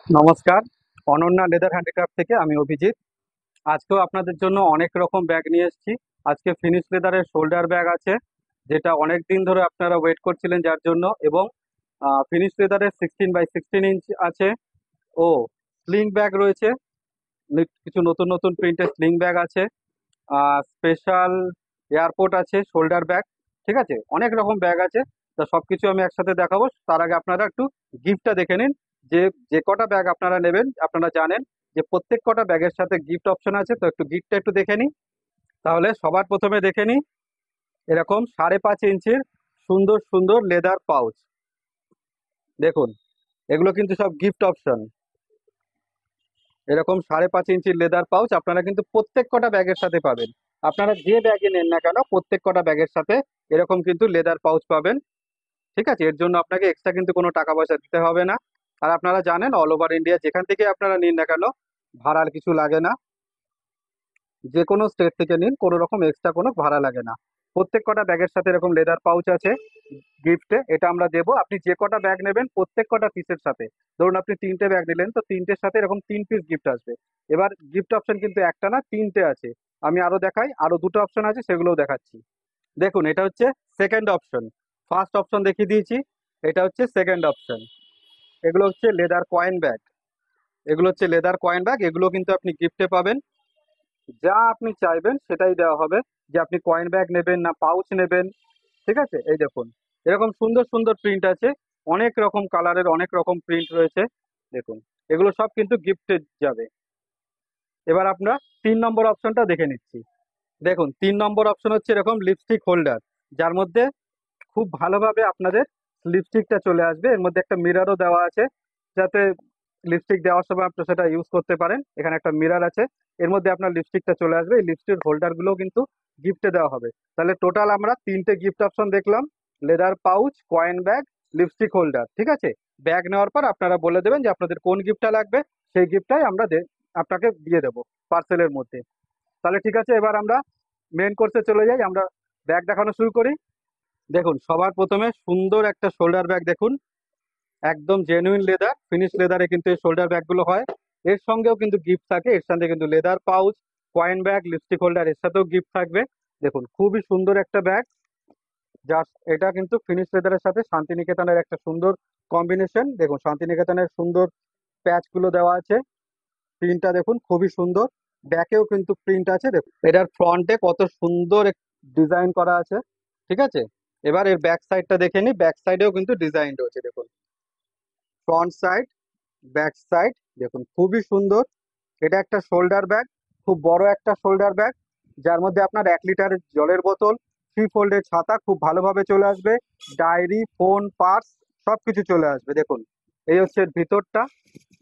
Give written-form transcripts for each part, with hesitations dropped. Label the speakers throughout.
Speaker 1: নমস্কার। Ananya leather handicraft থেকে আমি অভিজিৎ। আজকেও আপনাদের জন্য অনেক রকম ব্যাগ নিয়ে এসেছি। আজকে ফিনিশ লেদারের শোল্ডার ব্যাগ আছে, যেটা অনেক দিন ধরে আপনারা ওয়েট করছিলেন যার জন্য। এবং ফিনিশ লেদারের 16x16 ইঞ্চ আছে। ও স্লিং ব্যাগ রয়েছে, কিছু নতুন নতুন প্রিন্টের স্লিং ব্যাগ আছে। স্পেশাল এয়ারপোর্ট আছে, শোল্ডার ব্যাগ। ঠিক আছে, অনেক রকম ব্যাগ আছে। তা সবকিছু আমি একসাথে দেখাবো। তার আগে আপনারা একটু গিফটটা দেখে নিন। যে যে কটা ব্যাগ আপনারা নেবেন, আপনারা জানেন যে প্রত্যেক কটা ব্যাগের সাথে গিফট অপশন আছে। তো একটু গিফটটা একটু দেখে নিই। তাহলে সবার প্রথমে দেখে নিই, এরকম 5.5 ইঞ্চির সুন্দর সুন্দর লেদার পাউচ। দেখুন, এগুলো কিন্তু সব গিফট অপশন। এরকম 5.5 ইঞ্চির লেদার পাউচ আপনারা কিন্তু প্রত্যেক কটা ব্যাগের সাথে পাবেন। আপনারা যে ব্যাগে নেন না কেন, প্রত্যেক কটা ব্যাগের সাথে এরকম কিন্তু লেদার পাউচ পাবেন। ঠিক আছে, এর জন্য আপনাকে এক্সট্রা কিন্তু কোনো টাকা পয়সা দিতে হবে না। আর আপনারা জানেন, অল ওভার ইন্ডিয়া যেখান থেকে আপনারা নিন না কেন, ভাড়ার কিছু লাগে না। যে কোনো স্টেট থেকে নিন, কোনো রকম এক্সট্রা কোনো ভাড়া লাগে না। প্রত্যেক কটা ব্যাগের সাথে এরকম লেদার পাউচ আছে গিফটে। এটা আমরা দেবো। আপনি যে কটা ব্যাগ নেবেন প্রত্যেক কটা পিসের সাথে, ধরুন আপনি 3টে ব্যাগ নিলেন, তো 3টের সাথে এরকম 3 পিস গিফট আসবে। এবার গিফট অপশন কিন্তু একটা না, 3টে আছে। আমি আরো দেখাই, আরো দুটো অপশন আছে, সেগুলোও দেখাচ্ছি। দেখুন, এটা হচ্ছে সেকেন্ড অপশন। ফার্স্ট অপশন দেখিয়ে দিয়েছি, এটা হচ্ছে সেকেন্ড অপশন। এগুলো হচ্ছে লেদার কয়েন ব্যাগ। এগুলো হচ্ছে লেদার কয়েন ব্যাগ, এগুলো কিন্তু আপনি গিফটে পাবেন। যা আপনি চাইবেন সেটাই দেওয়া হবে। যে আপনি কয়েন ব্যাগ নেবেন না পাউচ নেবেন। ঠিক আছে, এই দেখুন, এরকম সুন্দর সুন্দর প্রিন্ট আছে। অনেক রকম কালারের অনেক রকম প্রিন্ট রয়েছে। দেখুন, এগুলো সব কিন্তু গিফটে যাবে। এবার আমরা 3 নম্বর অপশনটা দেখে নিচ্ছি। দেখুন, 3 নম্বর অপশন হচ্ছে এরকম লিপস্টিক হোল্ডার, যার মধ্যে খুব ভালোভাবে আপনাদের লিপস্টিকটা চলে আসবে। এর মধ্যে একটা মিররও দেওয়া আছে, যাতে লিপস্টিক দেওয়ার সময় আপনি সেটা ইউজ করতে পারেন। এখানে একটা মিরর আছে, এর মধ্যে আপনার লিপস্টিকটা চলে আসবে। এই লিপস্টিক হোল্ডারগুলো কিন্তু গিফটে দেওয়া হবে। তাহলে টোটাল আমরা 3টে গিফট অপশন দেখলাম: leather pouch, coin bag, lipstick holder. ঠিক আছে, ব্যাগ নেওয়ার পর আপনারা বলে দেবেন যে আপনাদের কোন গিফটটা লাগবে, সেই গিফটটাই আমরা আপনাকে দিয়ে দেবো পার্সেলের মধ্যে। তাহলে ঠিক আছে, এবার আমরা মেন কোর্সে চলে যাই। আমরা ব্যাগ দেখানো শুরু করি। দেখুন, সবার প্রথমে সুন্দর একটা শোল্ডার ব্যাগ দেখুন। একদম জেনুইন লেদার, ফিনিশ লেদারে কিন্তু এই শোল্ডার ব্যাগগুলো হয়। এর সঙ্গেও কিন্তু গিফট থাকে। এর সাথে কিন্তু leather pouch, coin bag, lipstick holder এর সাথেও গিফট থাকবে। দেখুন, খুবই সুন্দর একটা ব্যাগ। জাস্ট এটা কিন্তু ফিনিশ লেদারের সাথে শান্তিনিকেতনের একটা সুন্দর কম্বিনেশন। দেখুন, শান্তিনিকেতনের সুন্দর প্যাচগুলো দেওয়া আছে। প্রিন্টটা দেখুন, খুবই সুন্দর। ব্যাকেও কিন্তু প্রিন্ট আছে। দেখুন, এটার ফ্রন্টে কত সুন্দর ডিজাইন করা আছে। ঠিক আছে, এবার এর ব্যাক সাইডটা দেখে নিই। ব্যাক সাইডেও কিন্তু ডিজাইন রয়েছে। দেখুন, ফ্রন্ট সাইড, ব্যাক সাইড, দেখুন খুবই সুন্দর। এটা একটা শোল্ডার ব্যাগ, খুব বড় একটা শোল্ডার ব্যাগ, যার মধ্যে আপনার 1 লিটারের জলের বোতল, 3 ফোল্ডের ছাতা খুব ভালোভাবে চলে আসবে। ডায়েরি, ফোন, পার্স সবকিছু চলে আসবে। দেখুন, এই হচ্ছে এর ভিতরটা।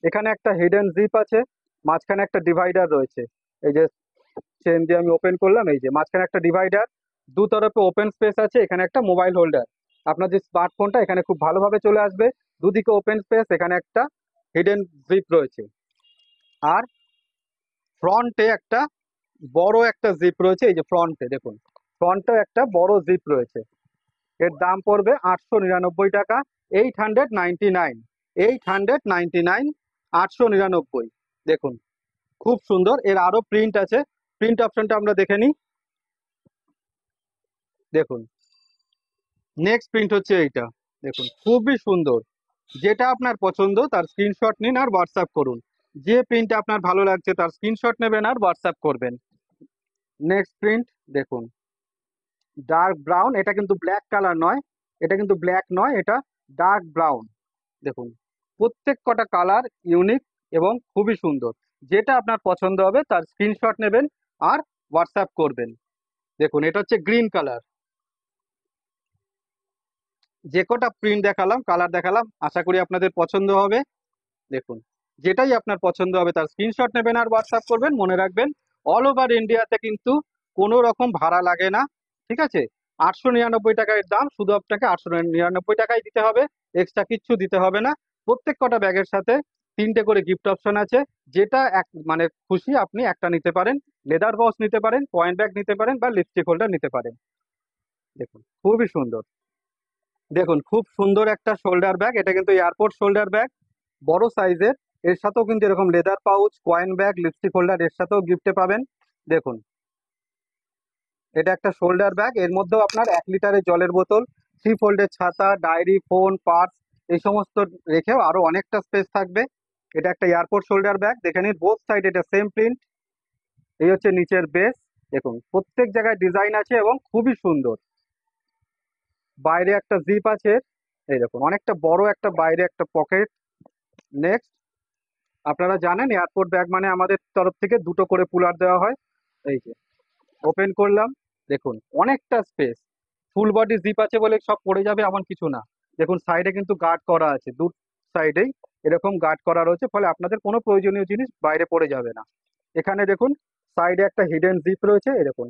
Speaker 1: এখানে একটা হিডেন জিপ আছে, মাঝখানে একটা ডিভাইডার রয়েছে। এই যে চেন দিয়ে আমি ওপেন করলাম, এই যে মাঝখানে একটা ডিভাইডার, দু তরফে ওপেন স্পেস আছে। এখানে একটা মোবাইল হোল্ডার, আপনার যে স্মার্টফোনটা এখানে খুব ভালোভাবে চলে আসবে। দুদিকে ওপেন স্পেস, এখানে একটা হিডেন জিপ রয়েছে। আর ফ্রন্টে একটা বড় একটা জিপ রয়েছে। এই যে ফ্রন্টে দেখুন, ফ্রন্টেও একটা বড় জিপ রয়েছে। এর দাম পড়বে 899 টাকা। 899, 899, 899। দেখুন, খুব সুন্দর। এর আরো প্রিন্ট আছে, প্রিন্ট অপশনটা আমরা দেখে নিই। দেখুন, নেক্সট প্রিন্ট হচ্ছে এইটা। দেখুন, খুবই সুন্দর। যেটা আপনার পছন্দ তার স্ক্রিনশট নিন আর হোয়াটসঅ্যাপ করুন। যে প্রিন্টটা আপনার ভালো লাগছে তার স্ক্রিনশট নেবেন আর হোয়াটসঅ্যাপ করবেন। নেক্সট প্রিন্ট দেখুন, ডার্ক ব্রাউন। এটা কিন্তু ব্ল্যাক কালার নয়, এটা কিন্তু ব্ল্যাক নয়, এটা ডার্ক ব্রাউন। দেখুন, প্রত্যেক কটা কালার ইউনিক এবং খুবই সুন্দর। যেটা আপনার পছন্দ হবে তার স্ক্রিনশট নেবেন আর হোয়াটসঅ্যাপ করবেন। দেখুন, এটা হচ্ছে গ্রিন কালার। যে কটা প্রিন্ট দেখালাম, কালার দেখালাম, আশা করি আপনাদের পছন্দ হবে। দেখুন, যেটাই আপনার পছন্দ হবে তার স্ক্রিনশট নেবেন আর হোয়াটসঅ্যাপ করবেন। মনে রাখবেন, অল ওভার ইন্ডিয়াতে কিন্তু কোনো রকম ভাড়া লাগে না। ঠিক আছে, 899 টাকা এর দাম। শুধু আপনাকে 899 টাকাই দিতে হবে, এক্সট্রা কিচ্ছু দিতে হবে না। প্রত্যেক কটা ব্যাগের সাথে 3টে করে গিফট অপশন আছে। যেটা এক মানে খুশি আপনি একটা নিতে পারেন। লেদার বক্স নিতে পারেন, কয়েন ব্যাগ নিতে পারেন, বা লিপস্টিক হোল্ডার নিতে পারেন। দেখুন, খুবই সুন্দর। দেখুন, খুব সুন্দর একটা শোল্ডার ব্যাগ। এটা কিন্তু এয়ারপোর্ট শোল্ডার ব্যাগ, বড় সাইজের। এর সাথেও কিন্তু এরকম leather pouch, coin bag, lipstick holder এর সাথেও গিফটে পাবেন। দেখুন, এটা একটা শোল্ডার ব্যাগ, এর মধ্যেও আপনার 1 লিটারের জলের বোতল, 3 ফোল্ডের ছাতা, ডায়েরি, ফোন, পার্স এই সমস্ত রেখেও আরো অনেকটা স্পেস থাকবে। এটা একটা এয়ারপোর্ট শোল্ডার ব্যাগ, দেখে নিন বোথ সাইড এটা সেম প্রিন্ট। এই হচ্ছে নিচের বেস, দেখুন প্রত্যেক জায়গায় ডিজাইন আছে এবং খুবই সুন্দর। বাইরে একটা জিপ আছে, এই দেখুন অনেকটা বড় একটা বাইরে একটা পকেট। নেক্সট, আপনারা জানেন এয়ারপোর্ট ব্যাগ মানে আমাদের তরফ থেকে দুটো করে পুলার দেওয়া হয়। এই যে ওপেন করলাম, দেখুন অনেকটা স্পেস। ফুল বডি জিপ আছে বলে সব পড়ে যাবে এমন কিছু না। দেখুন সাইডে কিন্তু গার্ড করা আছে, দু সাইডেই এরকম গার্ড করা রয়েছে, ফলে আপনাদের কোনো প্রয়োজনীয় জিনিস বাইরে পড়ে যাবে না। এখানে দেখুন সাইডে একটা হিডেন জিপ রয়েছে, এই দেখুন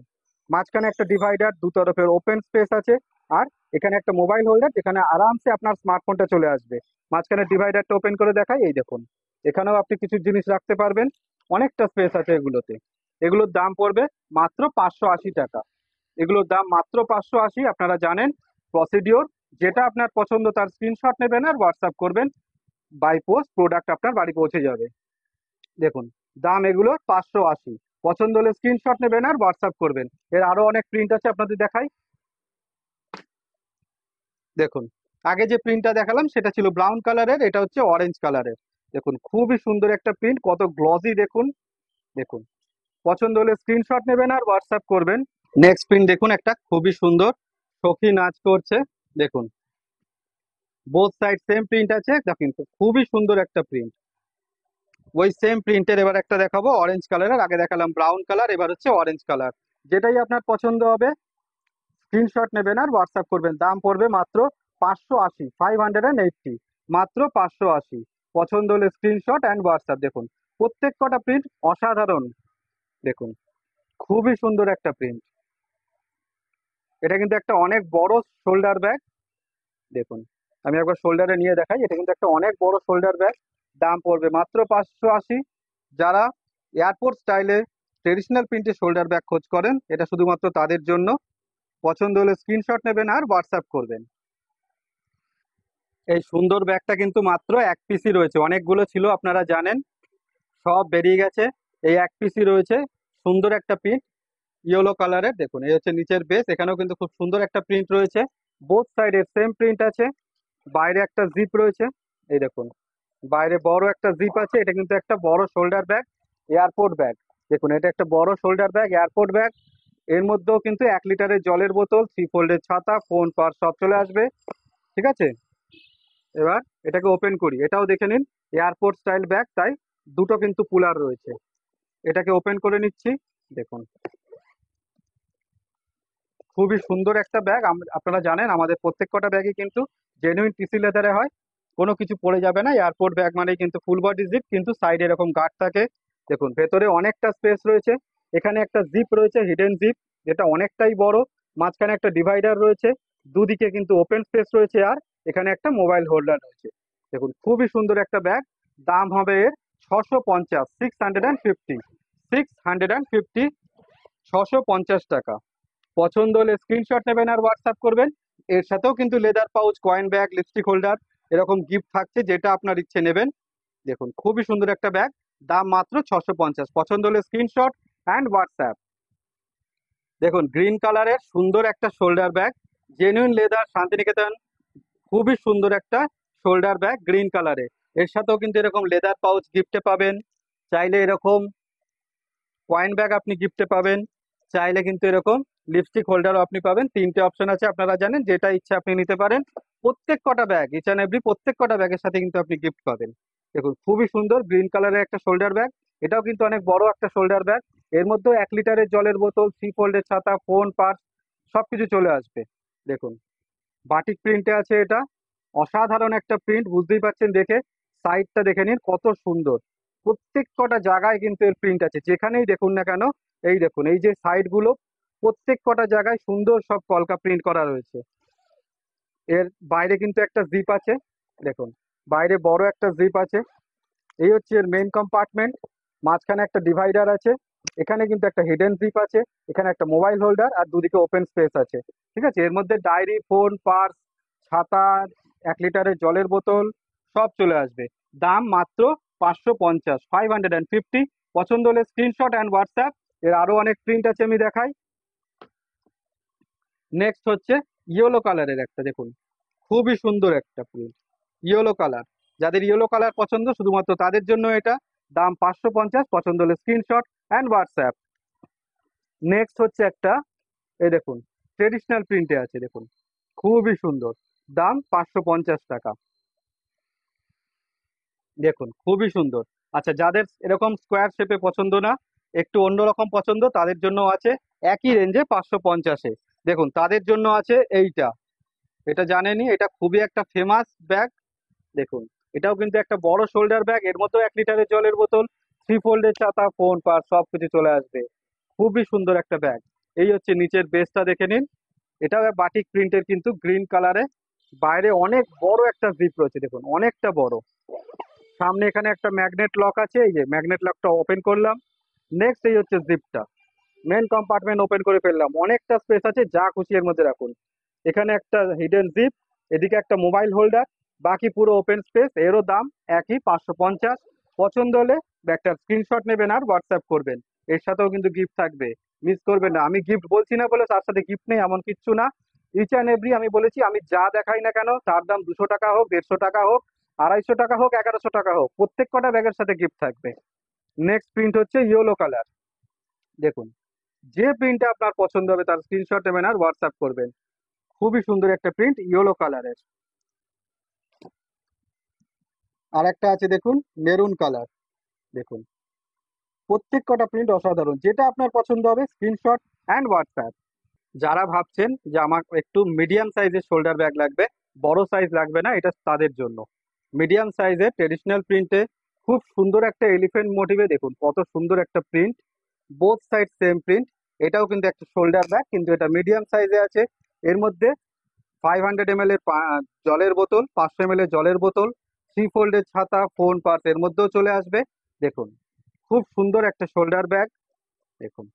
Speaker 1: মাঝখানে একটা ডিভাইডার, দু তরফের ওপেন স্পেস আছে। আর এখানে একটা মোবাইল হোল্ডার, যেখানে আরামসে আপনার স্মার্টফোনটা চলে আসবে। মাঝখানে ডিভাইডারটা ওপেন করে দেখাই, এই দেখুন এখানেও আপনি কিছু জিনিস রাখতে পারবেন। অনেকটা স্পেস আছে এগুলোতে। এগুলোর দাম পড়বে মাত্র 580 টাকা। এগুলোর দাম মাত্র 580। আপনারা জানেন প্রসিডিওর, যেটা আপনার পছন্দ তার স্ক্রিনশট নেবেন আর হোয়াটসঅ্যাপ করবেন, বাই পোস্ট প্রোডাক্ট আপনার বাড়ি পৌঁছে যাবে। দেখুন দাম এগুলো 580। পছন্দ হলে স্ক্রিনশট নেবেন আর হোয়াটসঅ্যাপ করবেন। এর আরো অনেক প্রিন্ট আছে, আপনাদের দেখাই। দেখুন, আগে যে প্রিন্টটা দেখালাম সেটা ছিল ব্রাউন কালারের, এটা হচ্ছে অরেঞ্জ কালারের। দেখুন খুবই সুন্দর একটা প্রিন্ট, কত গ্লসি দেখুন। দেখুন পছন্দ হলে স্ক্রিনশট নেবেন আর হোয়াটসঅ্যাপ করবেন। নেক্সট প্রিন্ট দেখুন, একটা খুবই সুন্দর সখী নাচ করছে। দেখুন বোথ সাইড সেম প্রিন্ট আছে, দেখুন খুবই সুন্দর একটা প্রিন্ট। ওই সেম প্রিন্টের এবার একটা দেখাবো অরেঞ্জ কালারের, আগে দেখালাম ব্রাউন কালার, এবার হচ্ছে অরেঞ্জ কালার। যেটাই আপনার পছন্দ হবে স্ক্রিনশট নেবেন আর হোয়াটসঅ্যাপ করবেন। দাম পড়বে মাত্র 580, 580, মাত্র 580। পছন্দ হলে স্ক্রিনশট অ্যান্ড হোয়াটসঅ্যাপ। দেখুন প্রত্যেক কটা প্রিন্ট অসাধারণ। দেখুন খুবই সুন্দর একটা প্রিন্ট। এটা কিন্তু একটা অনেক বড় শোল্ডার ব্যাগ। দেখুন আমি একবার শোল্ডারে নিয়ে দেখাই, এটা কিন্তু একটা অনেক বড় শোল্ডার ব্যাগ। দাম পড়বে মাত্র 580। যারা এয়ারপোর্ট স্টাইলে ট্রেডিশনাল প্রিন্টের শোল্ডার ব্যাগ খোঁজ করেন, এটা শুধুমাত্র তাদের জন্য। পছন্দ হলে স্ক্রিনশট নেবেন আর হোয়াটসঅ্যাপ করবেন। এই সুন্দর ব্যাগটা কিন্তু মাত্র 1 পিসই রয়েছে, অনেকগুলো ছিল আপনারা জানেন, সব বেরিয়ে গেছে। এই 1 পিসই রয়েছে। সুন্দর একটা প্রিন্ট, ইয়েলো কালারের। দেখুন এই হচ্ছে নিচের বেস, এখানেও কিন্তু খুব সুন্দর একটা প্রিন্ট রয়েছে। বোথ সাইডের সেম প্রিন্ট আছে। বাইরে একটা জিপ রয়েছে, এই দেখুন বাইরে বড় একটা জিপ আছে। এটা কিন্তু একটা বড় শোল্ডার ব্যাগ, এয়ারপোর্ট ব্যাগ। দেখুন এটা একটা বড় শোল্ডার ব্যাগ, এয়ারপোর্ট ব্যাগ। এর মধ্যেও কিন্তু 1 লিটারের জলের বোতল, 3 ফোল্ডের ছাতা, ফোন, পার্স সব চলে আসবে। ঠিক আছে, এবার এটাকে ওপেন করি, এটাও দেখে নিন এয়ারপোর্ট স্টাইল ব্যাগ, তাই দুটো কিন্তু কুলার রয়েছে। এটাকে ওপেন করে নিচ্ছি। দেখুন খুবই সুন্দর একটা ব্যাগ। আপনারা জানেন আমাদের প্রত্যেক কটা ব্যাগই কিন্তু জেনুইন টিসি লেদারে হয়, কোনো কিছু পড়ে যাবে না। এয়ারপোর্ট ব্যাগ মানেই কিন্তু ফুল বডি জিপ, কিন্তু সাইডে এরকম গার্ড থাকে। দেখুন ভেতরে অনেকটা স্পেস রয়েছে। এখানে একটা জিপ রয়েছে, হিডেন জিপ, যেটা অনেকটাই বড়। মাঝখানে একটা ডিভাইডার রয়েছে, দুদিকে কিন্তু ওপেন স্পেস রয়েছে। আর এখানে একটা মোবাইল হোল্ডার রয়েছে। দেখুন খুবই সুন্দর একটা ব্যাগ। দাম হবে এর 650, 650, 650, 650 টাকা। পছন্দ হলে স্ক্রিনশট নেবেন আর হোয়াটসঅ্যাপ করবেন। এর সাথেও কিন্তু leather pouch, coin bag, lipstick holder এরকম গিফট থাকছে, যেটা আপনার ইচ্ছে নেবেন। দেখুন খুবই সুন্দর একটা ব্যাগ, দাম মাত্র 650। পছন্দ হলে স্ক্রিনশট অ্যান্ড হোয়াটসঅ্যাপ। দেখুন গ্রিন কালারের সুন্দর একটা shoulder bag, genuine leather, Santiniketan. খুবই সুন্দর একটা শোল্ডার ব্যাগ গ্রিন কালারে। এর সাথেও কিন্তু এরকম লেদার পাউচ গিফটে পাবেন। চাইলে এরকম কয়েন ব্যাগ আপনি গিফটে পাবেন, চাইলে কিন্তু এরকম লিপস্টিক হোল্ডারও আপনি পাবেন। 3টে অপশন আছে, আপনারা জানেন, যেটা ইচ্ছা আপনি নিতে পারেন। প্রত্যেক কটা ব্যাগ, ইচ অ্যান্ড এভরি প্রত্যেক কটা ব্যাগের সাথে কিন্তু আপনি গিফট পাবেন। দেখুন খুবই সুন্দর গ্রিন কালারের একটা শোল্ডার ব্যাগ। এটাও কিন্তু অনেক বড় একটা শোল্ডার ব্যাগ। এর মধ্যেও 1 লিটারের জলের বোতল, 3 ফোল্ডের ছাতা, ফোন, পার্স সবকিছু চলে আসবে। দেখুন বাটিক প্রিন্টে আছে এটা, অসাধারণ একটা প্রিন্ট, বুঝতেই পারছেন দেখে। সাইডটা দেখে নিন কত সুন্দর। প্রত্যেক কটা জায়গায় কিন্তু এর প্রিন্ট আছে, যেখানেই দেখুন না কেন। এই দেখুন এই যে সাইড গুলো, প্রত্যেক কটা জায়গায় সুন্দর সব কলকা প্রিন্ট করা রয়েছে। এর বাইরে কিন্তু একটা জিপ আছে। দেখুন বাইরে বড় একটা জিপ আছে। এই হচ্ছে এর মেইন কম্পার্টমেন্ট। মাঝখানে একটা ডিভাইডার আছে। এখানে কিন্তু একটা হিডেন জিপ আছে। এখানে একটা মোবাইল হোল্ডার আর দুদিকে ওপেন স্পেস আছে। ঠিক আছে, এর মধ্যে ডায়েরি, ফোন, পার্স, ছাতা, 1 লিটারের জলের বোতল সব চলে আসবে। দাম মাত্র 550, 550। পছন্দ হলে স্ক্রিনশট অ্যান্ড হোয়াটসঅ্যাপ। এর আরো অনেক প্রিন্ট আছে, আমি দেখাই। নেক্সট হচ্ছে ইয়েলো কালারের একটা, দেখুন খুবই সুন্দর একটা প্রিন্ট, ইয়েলো কালার। যাদের ইয়েলো কালার পছন্দ শুধুমাত্র তাদের জন্য এটা, দাম 550, পছন্দ হলে স্ক্রিনশট অ্যান্ড হোয়াটসঅ্যাপ। নেক্সট হচ্ছে একটা, এই দেখুন ট্রেডিশনাল প্রিন্টে আছে, দেখুন খুবই সুন্দর, দাম 550 টাকা। দেখুন খুবই সুন্দর। আচ্ছা, যাদের এরকম স্কোয়ার শেপে পছন্দ না, একটু অন্যরকম পছন্দ, তাদের জন্য আছে একই রেঞ্জে 550-এ। দেখুন তাদের জন্য আছে এইটা, এটা জানেনই, এটা খুবই একটা ফেমাস ব্যাগ। দেখুন এটাও কিন্তু একটা বড় শোল্ডার ব্যাগ, এর মধ্যেও 1 লিটারের জলের বোতল, 3 ফোল্ডের ছাতা, ফোন পার্স সবকিছু চলে আসবে। খুবই সুন্দর একটা ব্যাগ। এই হচ্ছে নিচের বেসটা, দেখে নিন। এটাও বাটিক প্রিন্টের, কিন্তু গ্রিন কালারে। বাইরে অনেক বড় একটা জিপ রয়েছে, দেখুন অনেকটা বড়। সামনে এখানে একটা ম্যাগনেট লক আছে, এই যে ম্যাগনেট লকটা ওপেন করলাম। নেক্সট এই হচ্ছে জিপটা, মেন কম্পার্টমেন্ট ওপেন করে ফেললাম, অনেকটা স্পেস আছে, যা খুশি এর মধ্যে রাখুন। এখানে একটা হিডেন জিপ, এদিকে একটা মোবাইল হোল্ডার, বাকি পুরো ওপেন স্পেস। এরও দাম একই, 550। পছন্দ হলে ব্যাগটার স্ক্রিনশট নেবেন আর হোয়াটসঅ্যাপ করবেন। এর সাথেও কিন্তু গিফট থাকবে, মিস করবেন না। আমি গিফট বলছি না বলে তার সাথে গিফট নেই এমন কিচ্ছু না। ইচ অ্যান্ড এভরি আমি বলেছি, আমি যা দেখাই না কেন তার দাম 200 টাকা হোক, 150 টাকা হোক, 250 টাকা হোক, 1100 টাকা হোক, প্রত্যেক কটা ব্যাগের সাথে গিফট থাকবে। নেক্সট প্রিন্ট হচ্ছে ইয়েলো কালার। দেখুন যে প্রিন্টটা আপনার পছন্দ হবে তার স্ক্রিনশট নেবেন আর হোয়াটসঅ্যাপ করবেন। খুবই সুন্দর একটা প্রিন্ট, ইয়েলো কালারের। আর একটা আছে দেখুন, মেরুন কালার। দেখুন প্রত্যেক কটা প্রিন্ট অসাধারণ, যেটা আপনার পছন্দ হবে স্ক্রিনশট অ্যান্ড হোয়াটসঅ্যাপ। যারা ভাবছেন যে আমার একটু মিডিয়াম সাইজের শোল্ডার ব্যাগ লাগবে, বড় সাইজ লাগবে না, এটা তাদের জন্য। মিডিয়াম সাইজের ট্রেডিশনাল প্রিন্টে খুব সুন্দর একটা এলিফ্যান্ট মোটিভে, দেখুন কত সুন্দর একটা print, both side same print. এটাও কিন্তু একটা শোল্ডার ব্যাগ, কিন্তু এটা মিডিয়াম সাইজে আছে। এর মধ্যে 500 ml এর জলের বোতল, 500 ml এর জলের বোতল, 3 ফোল্ডের ছাতা, ফোন পার্স এর মধ্যেও চলে আসবে। দেখুন খুব সুন্দর একটা শোল্ডার ব্যাগ। দেখুন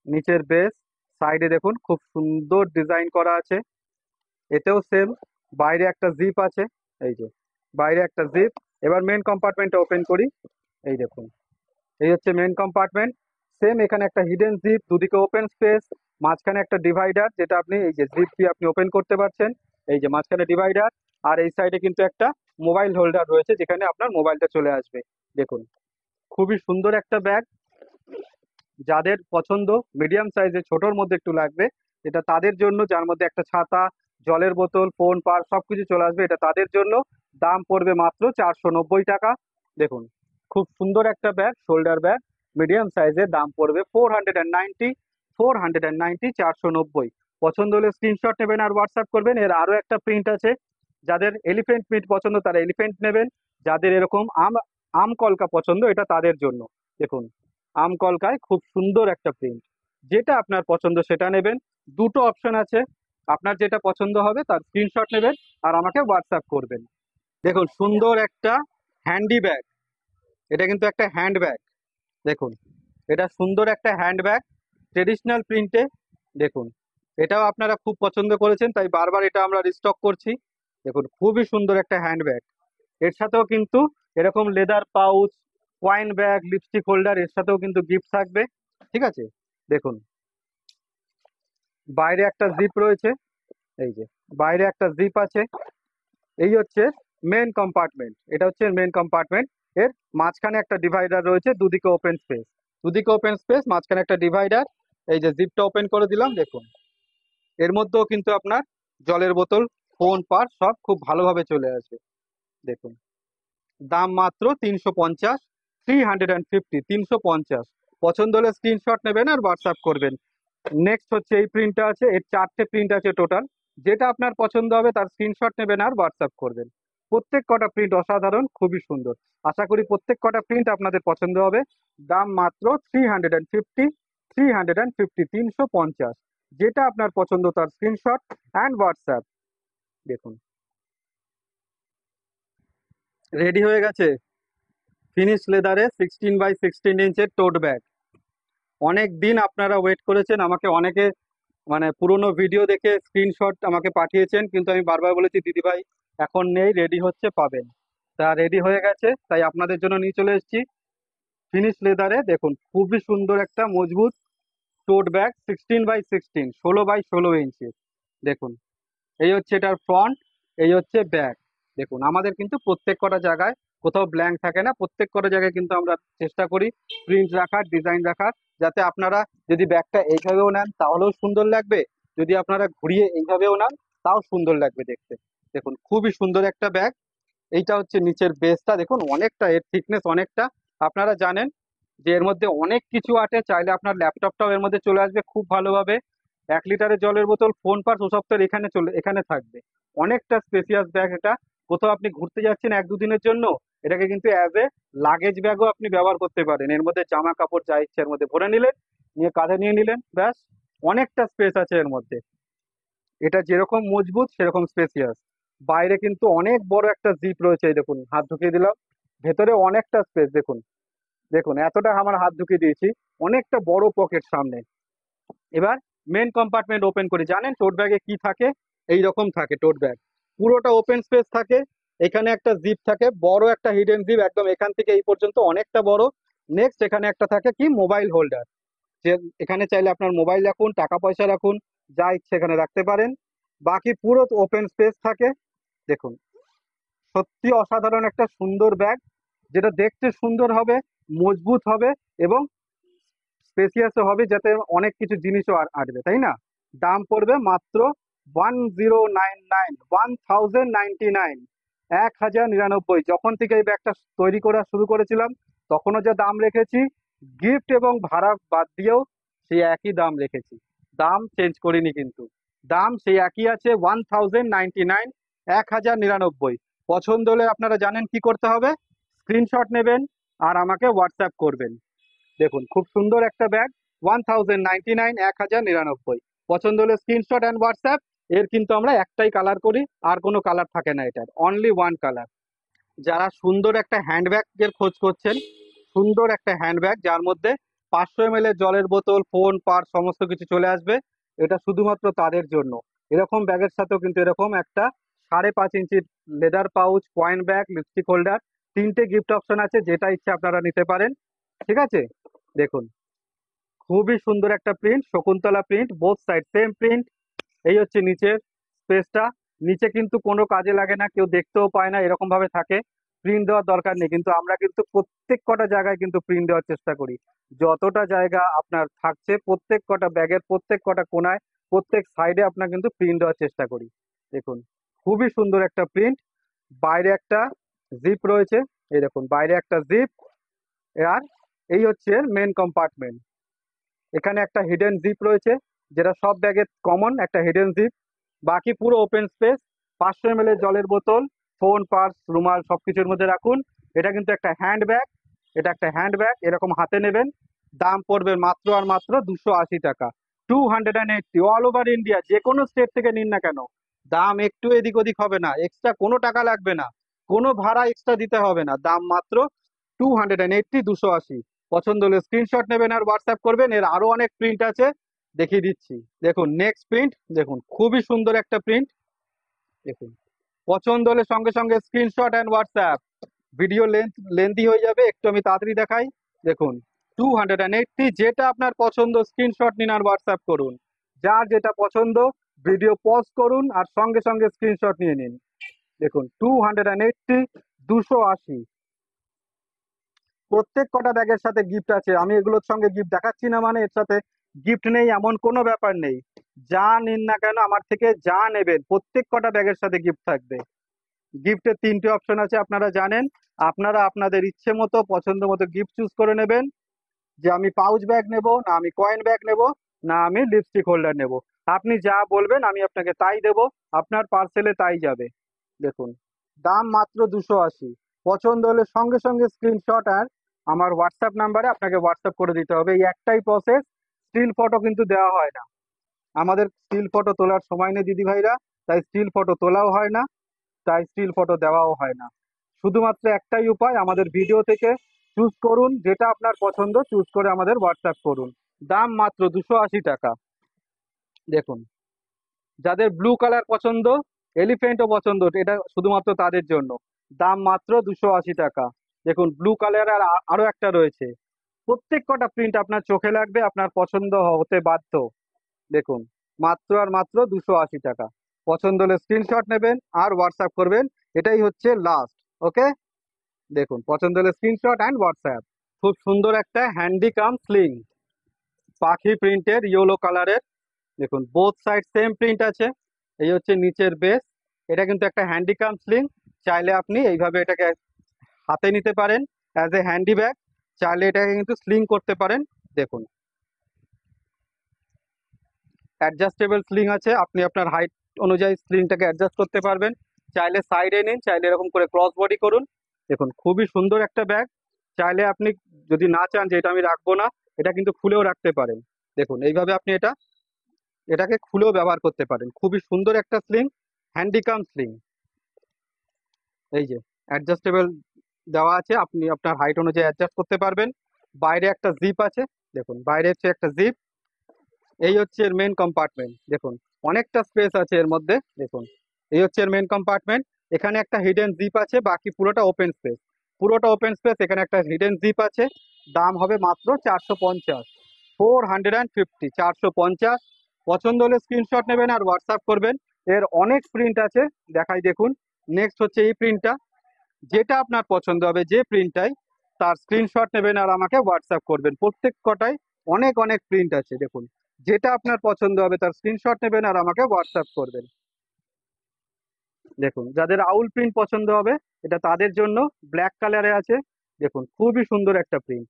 Speaker 1: নিচের বেস, সাইডে দেখুন খুব সুন্দর ডিজাইন করা আছে। এতেও সেম, বাইরে একটা জিপ আছে, এই যে বাইরে একটা জিপ। এবার মেন কম্পার্টমেন্টটা ওপেন করি, এই দেখুন এই হচ্ছে মেন কম্পার্টমেন্ট। সেম এখানে একটা হিডেন জিপ, দুদিকে ওপেন স্পেস, মাঝখানে একটা ডিভাইডার, যেটা আপনি এই যে জিপ দিয়ে আপনি ওপেন করতে পারছেন। এই যে মাঝখানে ডিভাইডার, আর এই সাইডে কিন্তু একটা মোবাইল হোল্ডার রয়েছে, যেখানে আপনার মোবাইলটা চলে আসবে। দেখুন খুবই সুন্দর একটা ব্যাগ। যাদের পছন্দ মিডিয়াম সাইজের ছোটর মধ্যে একটু লাগবে, এটা তাদের জন্য। যার মধ্যে একটা ছাতা, জলের বোতল, ফোন পার সবকিছু চলে আসবে, এটা তাদের জন্য। দাম পড়বে মাত্র 490 টাকা। দেখুন খুব সুন্দর একটা ব্যাগ, শোল্ডার ব্যাগ, মিডিয়াম সাইজের, দাম পড়বে 490, 490, 490। পছন্দ হলে স্ক্রিনশট নেবেন আর হোয়াটসঅ্যাপ করবেন। এর আরো একটা প্রিন্ট আছে, যাদের এলিফেন্ট প্রিন্ট পছন্দ তারা এলিফেন্ট নেবেন। যাদের এরকম আম কলকা পছন্দ, এটা তাদের জন্য। দেখুন আম কলকায় খুব সুন্দর একটা প্রিন্ট, যেটা আপনার পছন্দ সেটা নেবেন। দুটো অপশন আছে, আপনার যেটা পছন্দ হবে তার স্ক্রিনশট নেবেন আর আমাকে হোয়াটসঅ্যাপ করবেন। দেখুন সুন্দর একটা হ্যান্ডি ব্যাগ, এটা কিন্তু একটা হ্যান্ড ব্যাগ। দেখুন এটা সুন্দর একটা হ্যান্ড ব্যাগ, ট্রেডিশনাল প্রিন্টে। দেখুন এটাও আপনারা খুব পছন্দ করেছেন, তাই বারবার এটা আমরা রিস্টক করছি। দেখুন খুবই সুন্দর একটা হ্যান্ড ব্যাগ। এর সাথেও কিন্তু এরকম leather pouch, coin bag, lipstick holder, এর সাথেও কিন্তু গিফট থাকবে। ঠিক আছে, দেখুন বাইরে একটা জিপ রয়েছে, এই যে বাইরে একটা জিপ আছে। এই হচ্ছে মেন কম্পার্টমেন্ট, এটা হচ্ছে মেন কম্পার্টমেন্ট। এর মাঝখানে একটা ডিভাইডার রয়েছে, দুদিকে ওপেন স্পেস, দুদিকে ওপেন স্পেস, মাঝখানে একটা ডিভাইডার। এই যে জিপটা ওপেন করে দিলাম, দেখুন এর মধ্যেও কিন্তু আপনার জলের বোতল, ফোন পার্স সব খুব ভালোভাবে চলে আসবে। দেখুন দাম মাত্র 350, 350, 350। পছন্দ হলে স্ক্রিনশট নেবেন আর হোয়াটসঅ্যাপ করবেন। নেক্সট হচ্ছে এই প্রিন্টটা আছে, এর 4টে প্রিন্ট আছে টোটাল। যেটা আপনার পছন্দ হবে তার স্ক্রিনশট নেবেন আর হোয়াটসঅ্যাপ করবেন। প্রত্যেক কটা প্রিন্ট অসাধারণ, খুবই সুন্দর। আশা করি প্রত্যেক কটা প্রিন্ট আপনাদের পছন্দ হবে। দাম মাত্র 350, 350, 350। যেটা আপনার পছন্দ তার স্ক্রিনশট অ্যান্ড হোয়াটসঅ্যাপ। দেখুন রেডি হয়ে গেছে ফিনিশ লেদারে 16x16 ইঞ্চের টোট ব্যাগ। অনেক দিন আপনারা ওয়েট করেছেন, আমাকে অনেকে মানে পুরোনো ভিডিও দেখে স্ক্রিনশট আমাকে পাঠিয়েছেন, কিন্তু আমি বারবার বলেছি দিদি ভাই এখন নেই, রেডি হচ্ছে পাবেন। তা রেডি হয়ে গেছে, তাই আপনাদের জন্য নিয়ে চলে এসেছি ফিনিশ লেদারে। দেখুন খুবই সুন্দর একটা মজবুত টোট ব্যাগ, 16x16, 16x16 ইঞ্চি। দেখুন এই হচ্ছে এটার ফ্রন্ট, এই হচ্ছে ব্যাক। দেখুন আমাদের কিন্তু প্রত্যেক কটা জায়গায় কোথাও ব্ল্যাঙ্ক থাকে না, প্রত্যেক কটা জায়গায় কিন্তু আমরা চেষ্টা করি প্রিন্ট রাখার, ডিজাইন রাখার, যাতে আপনারা যদি ব্যাগটা এইভাবেও নেন তাহলেও সুন্দর লাগবে, যদি আপনারা ঘুরিয়ে এইভাবেও নেন তাও সুন্দর লাগবে দেখতে। দেখুন খুবই সুন্দর একটা ব্যাগ। এইটা হচ্ছে নিচের বেসটা, দেখুন অনেকটা এর থিকনেস অনেকটা। আপনারা জানেন যে এর মধ্যে অনেক কিছু আছে, চাইলে আপনার ল্যাপটপটাও এর মধ্যে চলে আসবে খুব ভালোভাবে। 1 লিটারের জলের বোতল, ফোন পার্স ওসব তো এখানে থাকবে। অনেকটা স্পেসিয়াস ব্যাগ এটা। কোথাও আপনি ঘুরতে যাচ্ছেন 1-2 দিনের জন্য, এটাকে কিন্তু অ্যাজ এ লাগেজ ব্যাগও আপনি ব্যবহার করতে পারেন। এর মধ্যে জামা কাপড় যা ইচ্ছে এর মধ্যে ভরে নিলেন, নিয়ে কাঁধে নিয়ে নিলেন, ব্যাস। অনেকটা স্পেস আছে এর মধ্যে। এটা যেরকম মজবুত সেরকম স্পেসিয়াস। বাইরে কিন্তু অনেক বড় একটা জিপ রয়েছে, এই দেখুন হাত ঢুকিয়ে দিলাম, ভেতরে অনেকটা স্পেস। দেখুন দেখুন এতটা আমার হাত ঢুকিয়ে দিয়েছি, অনেকটা বড় পকেট সামনে। এবার মেন কম্পার্টমেন্ট ওপেন করি। জানেন টোট ব্যাগে কি থাকে? এই রকম থাকে টোট ব্যাগ, পুরোটা ওপেন স্পেস থাকে। এখানে একটা জিপ থাকে, বড় একটা হিডেন জিপ, একদম এখান থেকে এই পর্যন্ত অনেকটা বড়। নেক্সট এখানে একটা থাকে কি, মোবাইল হোল্ডার। যে এখানে চাইলে আপনার মোবাইল রাখুন, টাকা পয়সা রাখুন, যা ইচ্ছে এখানে রাখতে পারেন। বাকি পুরো ওপেন স্পেস থাকে। দেখুন সত্যি অসাধারণ একটা সুন্দর ব্যাগ, যেটা দেখতে সুন্দর হবে, মজবুত হবে, এবং স্পেসিয়াসও হবে, যাতে অনেক কিছু জিনিসও আটবে, তাই না? দাম পড়বে মাত্র 1099, 1099, 1099। যখন থেকে এই ব্যাগটা তৈরি করা শুরু করেছিলাম তখনও যা দাম রেখেছি, গিফট এবং ভাড়া বাদ দিয়েও সেই একই দাম রেখেছি। দাম চেঞ্জ করিনি কিন্তু, দাম সেই একই আছে, 1099, 1099। পছন্দ হলে আপনারা জানেন কি করতে হবে, স্ক্রিনশট নেবেন আর আমাকে হোয়াটসঅ্যাপ করবেন। দেখুন খুব সুন্দর একটা ব্যাগ, 1099, 1099। পছন্দ হলে স্ক্রিনশট অ্যান্ড হোয়াটসঅ্যাপ। এর কিন্তু আমরা একটাই কালার করি, আর কোনো কালার থাকে না, এটার অনলি ওয়ান কালার। যারা সুন্দর একটা হ্যান্ডব্যাগের খোঁজ করছেন, সুন্দর একটা হ্যান্ডব্যাগ যার মধ্যে 500 ml এর জলের বোতল, ফোন, পার্স সমস্ত কিছু চলে আসবে, এটা শুধুমাত্র তাদের জন্য। এরকম ব্যাগের সাথেও কিন্তু এরকম একটা 5.5 ইঞ্চির leather pouch, coin bag, lipstick holder, তিনটে গিফট অপশন আছে, যেটা ইচ্ছে আপনারা নিতে পারেন। ঠিক আছে? দেখুন খুবই সুন্দর একটা print, Shakuntala print, both side same print. এই হচ্ছে নিচের স্পেসটা। নিচে কিন্তু কোনো কাজে লাগে না, কেউ দেখতেও পায় না, এরকম ভাবে থাকে। প্রিন্ট দেওয়ার দরকার নেই, কিন্তু আমরা কিন্তু প্রত্যেক কটা জায়গায় কিন্তু প্রিন্ট দেওয়ার চেষ্টা করি। যতটা জায়গা আপনার থাকছে প্রত্যেক কটা ব্যাগের প্রত্যেক কটা কোনায়, প্রত্যেক সাইডে আপনার কিন্তু প্রিন্ট দেওয়ার চেষ্টা করি। দেখুন খুবই সুন্দর একটা প্রিন্ট। বাইরে একটা জিপ রয়েছে, এই দেখুন বাইরে একটা জিপ। আর এই হচ্ছে মেন কম্পার্টমেন্ট। এখানে একটা হিডেন জিপ রয়েছে, যেটা সব ব্যাগে কমন, একটা হিডেন জিপ। বাকি পুরো ওপেন স্পেস। 500 ml এর জলের বোতল, ফোন, পার্স, রুমাল সবকিছুর মধ্যে রাখুন। এটা কিন্তু একটা হ্যান্ড ব্যাগ, এটা একটা হ্যান্ড ব্যাগ, এরকম হাতে নেবেন। দাম পড়বে মাত্র আর মাত্র 280 টাকা। 280, অল ওভার ইন্ডিয়া, যে কোনো স্টেট থেকে নিন না কেন, দাম একটু এদিক ওদিক হবে না, এক্সট্রা কোনো টাকা লাগবে না, কোনো ভাড়া এক্সট্রা দিতে হবে না, দাম মাত্র 280, 280। পছন্দ হলে স্ক্রিনশট নেবেন আর হোয়াটসঅ্যাপ করবেন। এর আরো অনেক প্রিন্ট আছে, দেখিয়ে দিচ্ছি। দেখুন নেক্সট প্রিন্ট, দেখুন খুবই সুন্দর একটা প্রিন্ট। দেখুন পছন্দ হলে সঙ্গে সঙ্গে screenshot and WhatsApp. Video lengthy হয়ে যাবে, একটু আমি তাড়াতাড়ি দেখাই। দেখুন 280, যেটা আপনার পছন্দ স্ক্রিনশট নিন আর হোয়াটসঅ্যাপ করুন। যার যেটা পছন্দ ভিডিও পজ করুন আর সঙ্গে সঙ্গে স্ক্রিনশট নিয়ে নিন। দেখুন 280, 280। প্রত্যেক কটা ব্যাগের সাথে গিফট আছে, আমি এগুলোর সঙ্গে গিফট দেখাচ্ছি না মানে এর সাথে গিফট নেই এমন কোনো ব্যাপার নেই। যা নিন না কেন আমার থেকে, যা নেবেন প্রত্যেক কটা ব্যাগের সাথে গিফট থাকবে। গিফটের তিনটে অপশন আছে আপনারা জানেন। আপনারা আপনাদের ইচ্ছে মতো পছন্দ মতো গিফট চুজ করে নেবেন, যে আমি পাউচ ব্যাগ নেব, না আমি কয়েন ব্যাগ নেব, না আমি লিপস্টিক হোল্ডার নেব। আপনি যা বলবেন আমি আপনাকে তাই দেব, আপনার পার্সেলে তাই যাবে। দেখুন দাম মাত্র 280। পছন্দ হলে সঙ্গে সঙ্গে স্ক্রিনশট আর আমার হোয়াটসঅ্যাপ নাম্বারে আপনাকে হোয়াটসঅ্যাপ করে দিতে হবে, এই একটাই প্রসেস। স্টিল ফটো কিন্তু দেওয়া হয় না, আমাদের স্টিল ফটো তোলার সময় নেই দিদি ভাইরা, তাই স্টিল ফটো তোলাও হয় না, তাই স্টিল ফটো দেওয়াও হয় না। শুধুমাত্র একটাই উপায়, আমাদের ভিডিও থেকে চুজ করুন, যেটা আপনার পছন্দ চুজ করে আমাদের হোয়াটসঅ্যাপ করুন। দাম মাত্র 280 টাকা। দেখুন যাদের ব্লু কালার পছন্দ, এলিফেন্টও পছন্দ, এটা শুধুমাত্র তাদের জন্য। দাম মাত্র 280 টাকা। দেখুন ব্লু কালার আর আরো একটা রয়েছে। প্রত্যেক কটা প্রিন্ট আপনার চোখে লাগবে, আপনার পছন্দ হতে বাধ্য। দেখুন মাত্র আর মাত্র 280 টাকা। পছন্দ হলে স্ক্রিনশট নেবেন আর হোয়াটসঅ্যাপ করবেন। এটাই হচ্ছে লাস্ট। ওকে, দেখুন পছন্দ হলে স্ক্রিনশট অ্যান্ড হোয়াটসঅ্যাপ। খুব সুন্দর একটা হ্যান্ডিকাম স্লিং, পাখি প্রিন্টের, ইয়েলো কালারের। দেখুন বোথ সাইড সেম প্রিন্ট আছে। এই হচ্ছে নিচের বেস। এটা কিন্তু একটা হ্যান্ডিকাম স্লিং। চাইলে আপনি এইভাবে এটাকে হাতে নিতে পারেন অ্যাজ এ হ্যান্ডি ব্যাগ। চাইলে এটাকে কিন্তু স্লিং করতে পারেন। দেখুন অ্যাডজাস্টেবল স্লিং আছে, আপনি আপনার হাইট অনুযায়ী স্লিংটাকে অ্যাডজাস্ট করতে পারবেন। চাইলে সাইডে নিন, চাইলে এরকম করে ক্রস বডি করুন। দেখুন খুবই সুন্দর একটা ব্যাগ। চাইলে আপনি যদি না চান যে এটা আমি রাখবো না, এটা কিন্তু খুলেও রাখতে পারেন। দেখুন এইভাবে আপনি এটাকে খুলেও ব্যবহার করতে পারেন। খুবই সুন্দর একটা স্লিং, হ্যান্ডিকাম স্লিং। এই যে অ্যাডজাস্টেবল দেওয়া আছে, আপনি আপনার হাইট অনুযায়ী অ্যাডজাস্ট করতে পারবেন। বাইরে একটা জিপ আছে। দেখুন বাইরে হচ্ছে একটা জিপ। এই হচ্ছে এর মেন কম্পার্টমেন্ট। দেখুন অনেকটা স্পেস আছে এর মধ্যে। দেখুন এই হচ্ছে এর মেন কম্পার্টমেন্ট। এখানে একটা হিডেন জিপ আছে, বাকি পুরোটা ওপেন স্পেস। পুরোটা ওপেন স্পেস, এখানে একটা হিডেন জিপ আছে। দাম হবে মাত্র 450। 450, 450। পছন্দ হলে স্ক্রিনশট নেবেন আর হোয়াটসঅ্যাপ করবেন। এর অনেক প্রিন্ট আছে, দেখাই দেখুন। নেক্সট হচ্ছে এই প্রিন্টটা। যেটা আপনার পছন্দ হবে, যে প্রিন্টটাই, তার স্ক্রিনশট নেবেন আর আমাকে হোয়াটসঅ্যাপ করবেন। প্রত্যেক কটাই অনেক অনেক প্রিন্ট আছে। দেখুন যেটা আপনার পছন্দ হবে তার স্ক্রিনশট নেবেন আর আমাকে হোয়াটসঅ্যাপ করবেন। দেখুন যাদের আউল প্রিন্ট পছন্দ হবে, এটা তাদের জন্য। ব্ল্যাক কালারে আছে। দেখুন খুবই সুন্দর একটা প্রিন্ট।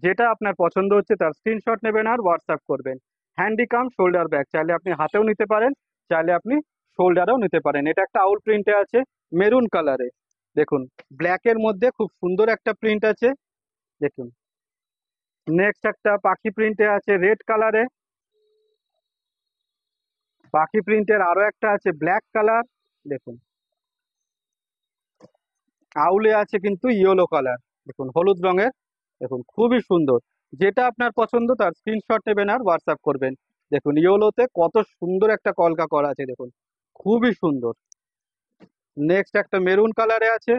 Speaker 1: যেটা আপনার পছন্দ হচ্ছে তার স্ক্রিনশট নেবেন আর হোয়াটসঅ্যাপ করবেন। হ্যান্ডিকাম শোল্ডার ব্যাগ, চাইলে আপনি হাতেও নিতে পারেন, চাইলে আপনি শোল্ডারেও নিতে পারেন। এটা একটা আউল প্রিন্টে আছে, মেরুন কালারে। দেখুন ব্ল্যাকের মধ্যে খুব সুন্দর একটা প্রিন্ট আছে। দেখুন নেক্সট একটা পাখি প্রিন্টে আছে রেড কালারে। পাখি প্রিন্টের আরো একটা আছে ব্ল্যাক কালার। দেখুন আউলে আছে কিন্তু ইয়েলো কালার। দেখুন হলুদ রঙের। দেখুন খুবই সুন্দর। যেটা আপনার পছন্দ তার স্ক্রিনশট নেবেন আর হোয়াটসঅ্যাপ করবেন। দেখুন ইয়েলোতে কত সুন্দর একটা কলকা করা আছে। দেখুন খুবই সুন্দর। নেক্সট একটা মেরুন কালারে আছে।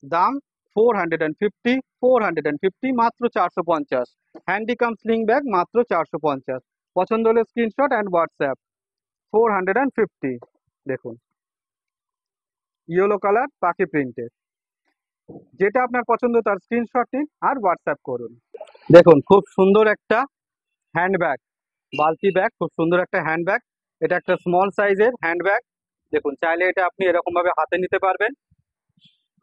Speaker 1: দাম 450। 450 মাত্র 450। হ্যান্ডিকাম স্লিং ব্যাগ মাত্র 450। পছন্দ হলে স্ক্রিনশট অ্যান্ড হোয়াটসঅ্যাপ। 450। দেখুন ইয়েলো কালার পাখি প্রিন্টের। যেটা আপনার পছন্দ তার স্ক্রিনশট নিন আর হোয়াটসঅ্যাপ করুন। দেখুন খুব সুন্দর একটা হ্যান্ডব্যাগ, বালতি ব্যাগ, খুব সুন্দর একটা হ্যান্ডব্যাগ। এটা একটা স্মল সাইজের হ্যান্ডব্যাগ। দেখুন চাইলে এটা আপনি এরকম ভাবে হাতে নিতে পারবেন।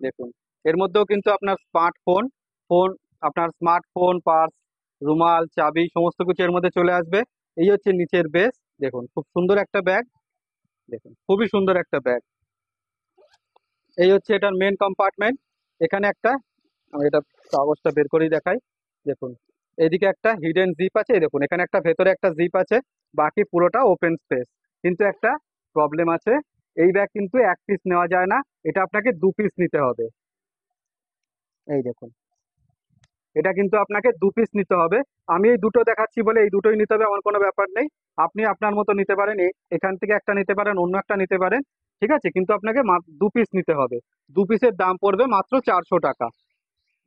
Speaker 1: দেখুন এর মধ্যেও কিন্তু আপনার স্মার্টফোন, ফোন, আপনার স্মার্টফোন, পার্স, রুমাল, চাবি সমস্ত কিছু এর মধ্যে চলে আসবে। এই হচ্ছে নিচের বেস। দেখুন খুব সুন্দর একটা ব্যাগ। দেখুন খুবই সুন্দর একটা ব্যাগ। এই হচ্ছে এটার মেন কম্পার্টমেন্ট। এখানে একটা, আমি এটা কাগজটা বের করেই দেখাই। দেখুন এদিকে একটা হিডেন জিপ আছে। এই দেখুন এখানে একটা ভেতরে একটা জিপ আছে, বাকি পুরোটা ওপেন স্পেস। কিন্তু একটা প্রবলেম আছে, এই ব্যাগ কিন্তু এক পিস নেওয়া যায় না, এটা আপনাকে দু পিস নিতে হবে। এই দেখুন এটা কিন্তু আপনাকে দু পিস নিতে হবে। আমি এই দুটো দেখাচ্ছি বলে এই দুটোই নিতে হবে এমন কোনো ব্যাপার নেই। আপনি আপনার মতো নিতে পারেন, এখান থেকে একটা নিতে পারেন, অন্য একটা নিতে পারেন। ঠিক আছে, কিন্তু আপনাকে দু পিস নিতে হবে। দু পিসের দাম পড়বে মাত্র 400 টাকা।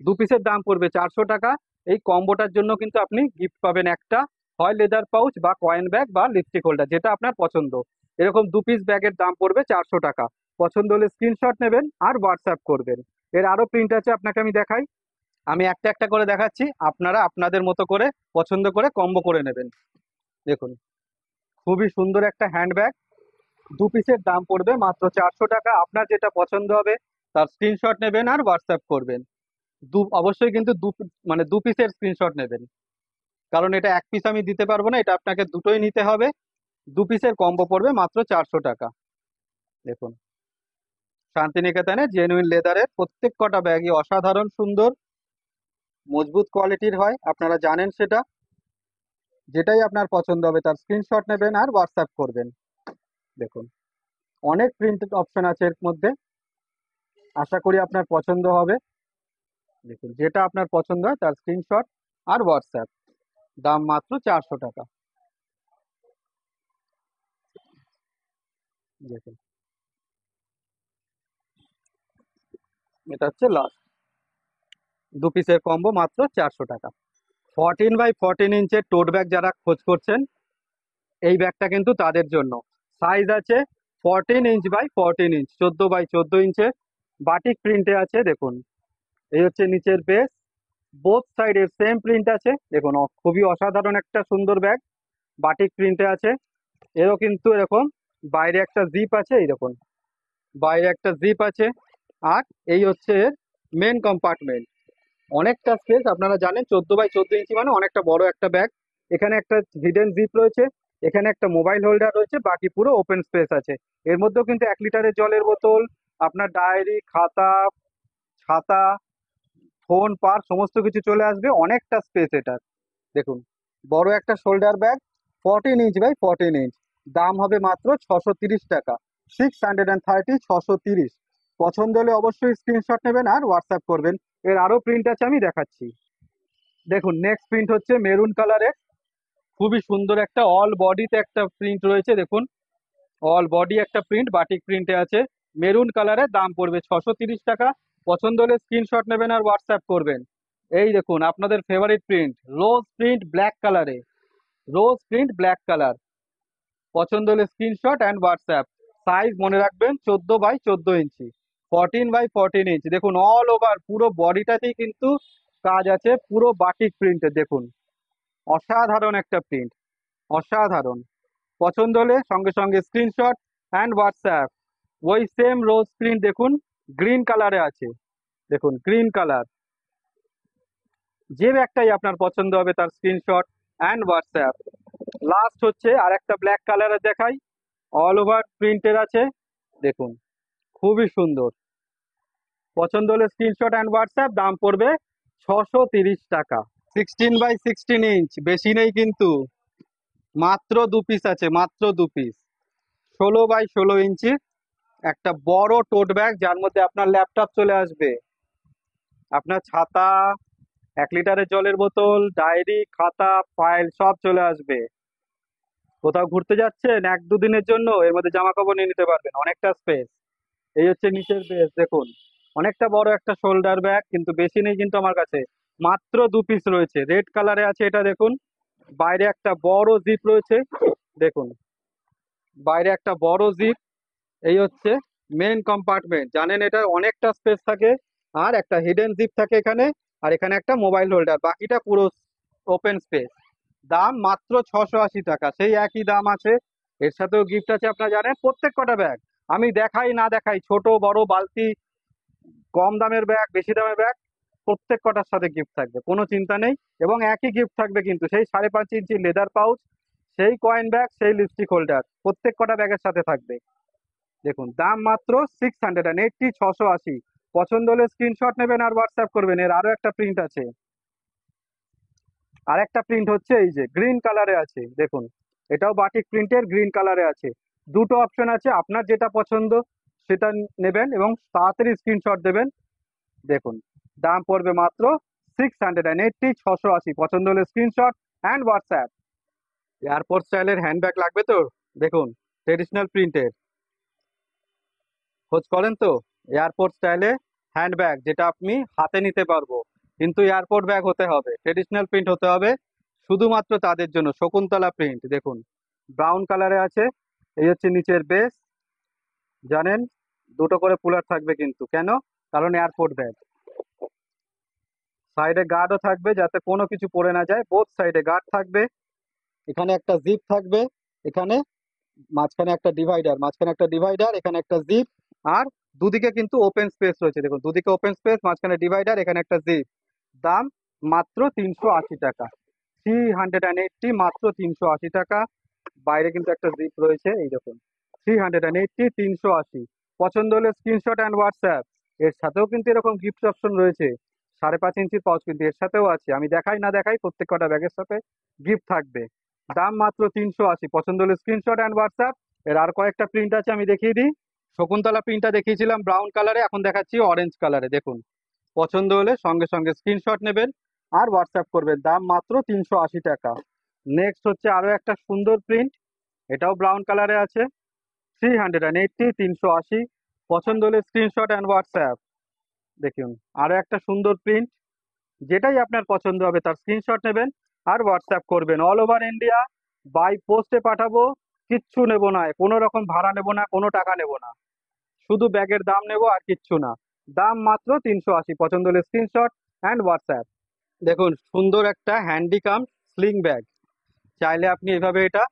Speaker 1: দু পিসের দাম পড়বে 400 টাকা। এই কম্বোটার জন্য কিন্তু আপনি গিফট পাবেন একটা, হয় লেদার পাউচ বা কয়েন ব্যাগ বা লিপস্টিক হোল্ডার, যেটা আপনার পছন্দ। এরকম দু পিস ব্যাগের দাম পড়বে 400 টাকা। পছন্দ হলে স্ক্রিনশট নেবেন আর হোয়াটসঅ্যাপ করবেন। এর আরো প্রিন্ট আছে, আপনাকে আমি দেখাই। আমি একটা একটা করে দেখাচ্ছি, আপনারা আপনাদের মতো করে পছন্দ করে কম্বো করে নেবেন। দেখুন খুবই সুন্দর একটা হ্যান্ডব্যাগ। দু পিসের দাম পড়বে মাত্র 400 টাকা। আপনার যেটা পছন্দ হবে তার স্ক্রিনশট নেবেন আর হোয়াটসঅ্যাপ করবেন। অবশ্যই কিন্তু মানে দু পিসের স্ক্রিনশট নেবেন, কারণ এটা এক পিস আমি দিতে পারবো না, এটা আপনাকে দুটোই নিতে হবে। দু পিসের কম্বো পড়বে মাত্র 400 টাকা। দেখুন শান্তিনিকেতনে জেনুইন লেদারের প্রত্যেক কটা ব্যাগই অসাধারণ সুন্দর, মজবুত কোয়ালিটির হয়, আপনারা জানেন সেটা। যেটাই আপনার পছন্দ হবে তার স্ক্রিনশট নেবেন আর হোয়াটসঅ্যাপ করবেন। দেখুন অনেক প্রিন্ট অপশন আছে এর মধ্যে, আশা করি আপনার পছন্দ হবে। দেখুন যেটা আপনার পছন্দ হয় তার স্ক্রিনশট আর হোয়াটসঅ্যাপ। দাম মাত্র 400 টাকা। দেখুন এটা হচ্ছে লাস্ট, 2 পিসের কম্বো মাত্র 400 টাকা। 14x14 ইঞ্চের টোট ব্যাগ যারা খোঁজ করছেন, এই ব্যাগটা কিন্তু তাদের জন্য। সাইজ আছে 14 ইঞ্চ বাই 14 ইঞ্চ, 14 বাই 14 ইঞ্চের, বাটিক প্রিন্টে আছে দেখুন। এই হচ্ছে নিচের বেস, বোথ সাইডের সেম প্রিন্ট আছে দেখুন, খুবই অসাধারণ একটা সুন্দর ব্যাগ, বাটিক প্রিন্টে আছে। এরও কিন্তু এরকম বাইরে একটা জিপ আছে, এই দেখুন বাইরে একটা জিপ আছে। আর এই হচ্ছে এর মেন কম্পার্টমেন্ট, অনেকটা স্পেস। আপনারা জানেন 14x14 ইঞ্চি মানে অনেকটা বড় একটা ব্যাগ। এখানে একটা হিডেন জিপ রয়েছে, এখানে একটা মোবাইল হোল্ডার রয়েছে, বাকি পুরো ওপেন স্পেস আছে। এর মধ্যেও কিন্তু 1 লিটারের জলের বোতল, আপনার ডায়েরি, খাতা, ছাতা, ফোন, পার সমস্ত কিছু চলে আসবে, অনেকটা স্পেস এটা। দেখুন বড় একটা shoulder bag, 14 inch by 14 inch, দাম হবে মাত্র 630 টাকা। 630, 630। পছন্দ হলে অবশ্যই স্ক্রিনশট নেবেন আর হোয়াটসঅ্যাপ করবেন। এর আরো প্রিন্ট আছে, আমি দেখাচ্ছি। দেখুন নেক্সট প্রিন্ট হচ্ছে মেরুন কালারের, খুবই সুন্দর একটা অল বডিতে একটা প্রিন্ট রয়েছে দেখুন, অল বডি একটা প্রিন্ট বাটিক প্রিন্টে আছে, মেরুন কালারের, দাম পড়বে 630 টাকা। পছন্দ হলে স্ক্রিনশট নেবেন আর হোয়াটসঅ্যাপ করবেন। এই দেখুন আপনাদের ফেভারিট প্রিন্ট, রোজ প্রিন্ট ব্ল্যাক কালারে, রোজ প্রিন্ট ব্ল্যাক কালার। পছন্দ হলে স্ক্রিনশট অ্যান্ড হোয়াটসঅ্যাপ। সাইজ মনে রাখবেন 14x14 ইঞ্চি, 14x14 ইঞ্চি। দেখুন অল ওভার পুরো বডিটাতেই কিন্তু কাজ আছে, পুরো বাটিক প্রিন্টে দেখুন, অসাধারণ একটা প্রিন্ট, অসাধারণ। পছন্দ হলে সঙ্গে সঙ্গে স্ক্রিনশট অ্যান্ড হোয়াটসঅ্যাপ। ওই সেম রোজ প্রিন্ট দেখুন গ্রিন কালারে আছে, দেখুন গ্রিন কালার। যে ব্যাগটাই আপনার পছন্দ হবে তার স্ক্রিনশট অ্যান্ড হোয়াটসঅ্যাপ। লাস্ট হচ্ছে আর একটা ব্ল্যাক কালারের দেখাই, অল ওভার প্রিন্টের আছে দেখুন, খুবই সুন্দর। পছন্দ হলে স্ক্রিনশট অ্যান্ড হোয়াটসঅ্যাপ, দাম পড়বে 630 টাকা। 16x16 ইঞ্চ, বেশি নেই কিন্তু, মাত্র 2 পিস আছে, মাত্র 2 পিস। 16x16 ইঞ্চি একটা বড় টোট ব্যাগ, যার মধ্যে আপনার ল্যাপটপ চলে আসবে, আপনার ছাতা, 1 লিটারের জলের বোতল, ডায়েরি, খাতা, ফাইল সব চলে আসবে। কোথাও ঘুরতে যাচ্ছেন 1-2 দিনের জন্য, এর মধ্যে জামা কাপড় নিয়ে নিতে পারবেন, অনেকটা স্পেস। এই হচ্ছে নিচের বেস দেখুন, অনেকটা বড় একটা শোল্ডার ব্যাগ, কিন্তু বেশি নেই কিন্তু আমার কাছে, মাত্র 2 পিস রয়েছে। রেড কালারে আছে এটা দেখুন, বাইরে একটা বড় জিপ রয়েছে দেখুন, বাইরে একটা বড় জিপ। এই হচ্ছে মেন কম্পার্টমেন্ট, জানেন এটা অনেকটা স্পেস থাকে, আর একটা হিডেন জিপ থাকে এখানে, আর এখানে একটা মোবাইল হোল্ডার, বাকিটা পুরো ওপেন স্পেস। দাম মাত্র 680 টাকা, সেই একই দাম আছে। এর সাথেও গিফট আছে, আপনারা জানেন প্রত্যেক কটা ব্যাগ আমি দেখাই না দেখাই, ছোট বড় বালতি, কম দামের ব্যাগ, বেশি দামের ব্যাগ, প্রত্যেক কটার সাথে গিফট থাকবে, কোনো চিন্তা নেই। এবং একই গিফট থাকবে কিন্তু, সেই 5.5 ইঞ্চি লেদার পাউচ, সেই কয়েন ব্যাগ, সেই লিপস্টিক হোল্ডার, প্রত্যেক কটা ব্যাগের সাথে থাকবে। দেখুন দাম মাত্র 680, 680। পছন্দ হলে স্ক্রিনশট নেবেন আর হোয়াটসঅ্যাপ করবেন। এর আরো একটা প্রিন্ট আছে, আর একটা প্রিন্ট হচ্ছে এই যে গ্রিন কালারে আছে দেখুন, এটাও বাটিক প্রিন্টের, গ্রিন কালারে আছে। দুটো অপশন আছে, আপনার যেটা পছন্দ সেটা নেবেন এবং তাড়াতাড়ি স্ক্রিনশট দেবেন। দেখুন দাম পড়বে মাত্র 680, 680। পছন্দ হলে স্ক্রিনশট অ্যান্ড হোয়াটসঅ্যাপ। এয়ারপোর্ট স্টাইলের হ্যান্ডব্যাগ লাগবে তো, দেখুন ট্রেডিশনাল প্রিন্টের, খোঁজ করেন তো এয়ারপোর্ট স্টাইলে হ্যান্ডব্যাগ, যেটা আপনি হাতে নিতে পারবো, কিন্তু এয়ারপোর্ট ব্যাগ হতে হবে, ট্রেডিশনাল প্রিন্ট হতে হবে, শুধুমাত্র তাদের জন্য। শকুন্তলা প্রিন্ট দেখুন, ব্রাউন কালারে আছে। এই হচ্ছে নিচের বেস, জানেন দুটো করে পুলার থাকবে কিন্তু, কেন? কারণ এয়ারপোর্ট ব্যাগ। সাইডে গার্ডও থাকবে যাতে কোনো কিছু পড়ে না যায়, বোথ সাইডে গার্ড থাকবে। এখানে একটা জিপ থাকবে, এখানে মাঝখানে একটা ডিভাইডার, মাঝখানে একটা ডিভাইডার, এখানে একটা জিপ, আর দুদিকে কিন্তু ওপেন স্পেস রয়েছে দেখুন, দুদিকে ওপেন স্পেস, মাঝখানে ডিভাইডার, এখানে একটা জিপ। দাম মাত্র 380 টাকা। 380, মাত্র 380 টাকা। বাইরে কিন্তু একটা জিপ রয়েছে এই দেখুন, 380, 380। পছন্দ হলে স্ক্রিনশট অ্যান্ড হোয়াটসঅ্যাপ। এর সাথেও কিন্তু এরকম গিফট অপশন রয়েছে, 5.5 ইঞ্চির পাউচ কিন্তু এর সাথেও আছে, আমি দেখাই না দেখাই প্রত্যেক কটা ব্যাগের সাথে গিফট থাকবে। দাম মাত্র 380। পছন্দ হলে স্ক্রিনশট অ্যান্ড হোয়াটসঅ্যাপ। এর আর কয়েকটা প্রিন্ট আছে, আমি দেখিয়ে দিই। শকুন্তলা প্রিন্টটা দেখিয়েছিলাম ব্রাউন কালারে, এখন দেখাচ্ছি অরেঞ্জ কালারে দেখুন। পছন্দ হলে সঙ্গে সঙ্গে স্ক্রিনশট নেবেন আর হোয়াটসঅ্যাপ করবেন, দাম মাত্র 380 টাকা। নেক্সট হচ্ছে আরো একটা সুন্দর প্রিন্ট, এটাও ব্রাউন কালারে আছে, 380, 380। পছন্দ হলে স্ক্রিনশট অ্যান্ড হোয়াটসঅ্যাপ। দেখুন আরো একটা সুন্দর প্রিন্ট, যেটাই আপনার পছন্দ হবে তার স্ক্রিনশট নেবেন আর হোয়াটসঅ্যাপ করবেন। অল ওভার ইন্ডিয়া বাই পোস্টে পাঠাবো, কিচ্ছু নেবো না, কোনো রকম ভাড়া নেবো না, কোনো টাকা নেবো না, শুধু ব্যাগের দাম নেবো আর কিচ্ছু না। দাম মাত্র 380। পছন্দ হলে স্ক্রিনশট অ্যান্ড হোয়াটসঅ্যাপ। দেখুন সুন্দর একটা হ্যান্ডিকাম স্লিং ব্যাগ, চাইলে আপনি এভাবে এটা